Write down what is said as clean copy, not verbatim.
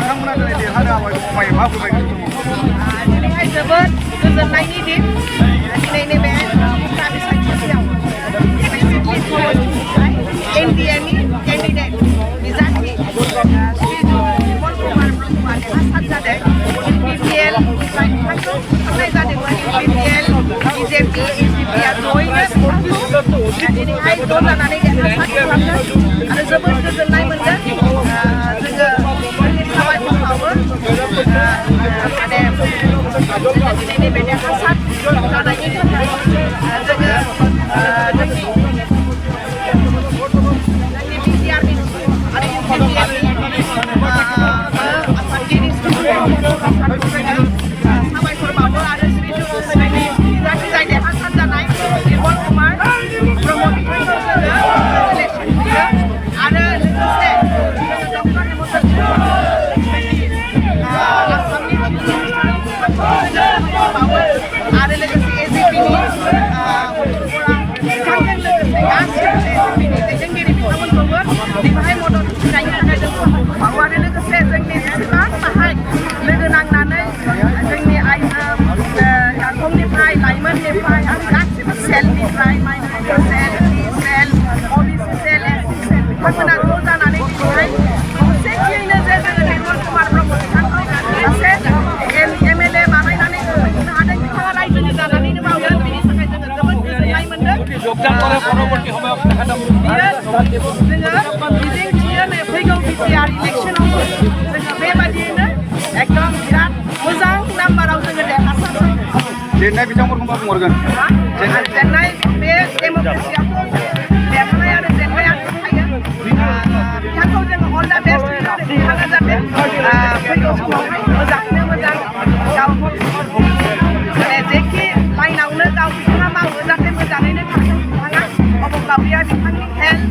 नोंथांमोना दिनै देरहानो हाबाय मा फोरमायगोन? दिनैहाय जोबोद गोजोननायनि दिन दिनै नैबे गामि साखाथियाव एनडिएनि केन्डिडेट बिजाथि श्री बिमल कुमार ब्रह्मआ देरहासार जादों। बिपिएल बिथांखौ खालामनाय जादोंमोन। बिपिएल बिजेपि एसडिपिआ जयैनो दिनैहाय ज' जानानै देरहासार खालामदों आरो जोबोद गोजोननाय मोनदों। जोङो जोंनि साबायखर बावो माने दिनै नैबे देरहासार जानायनि थाखाय जोङो जोंनि बिटिआरनि आरो इउपिपिएलनि आफादगिरि साबायखर बावो आरो श्री बिजाथि जाय देरहासार जानाय बिमल कुमार ब्रह्म बिथांखौ जोङो इलेक्सन होयो आरो लोगोसे जोङो डक्टर हेमन्त आसामनि चिफ मिनिस्टार बावो आरो लोगोसे एजिपिनि बिथांजों लोगोसे गासिबो एजिपिनि दैदेनगिरि बिथांमोनखौबो बेवहाय मदद होनायनि थाखाय जों साबायखर बावो आरो लोगोसे जोंनि जेसेबां बाहाय लोगो नांनानै जोंनि गारखंनिफ्राय लाइमोननिफ्राय आरो गासिबो सेलनिफ्राय माइन'रिटि सेल टी सेल अबिसि सेल एससि सेल बिथांमोना ज' जानानै दिनैहाय खौसेथियैनो जे जोङो बिमल कुमार ब्रह्म बिथांखौ सासे एमएलए बानायनानै होनो हादों। बिथाङा रायजोनि जानानैनो मावदों। बिनि थाखाय जोङो जोबोद गोजोननाय मोनदों। जोङो मिजिंथियो फैगौ बिटिआर इलेक्सनावबो जोङो बेबादियैनो एकदम बिराद मोजां नाम्बाराव जोङो देरहासार जेननाय बिथांमोनखौ मा बुंहरगोन? जेननाय बे डेम'क्रेसियावथ' देरहानाय आरो जेननाया थाखायो। बिथांखौ जोङो अल दा बेस्ट होननानै बिथाङा जाहाथे फैगौ समावहाय मोजाङैनो मोजां गाव माने जेखि लाइनावनो गाव बिथाङा मावो जाहाथे मोजाङैनो थाथों। बिथाङा अबंलावरिया बिथांनि हेल्थ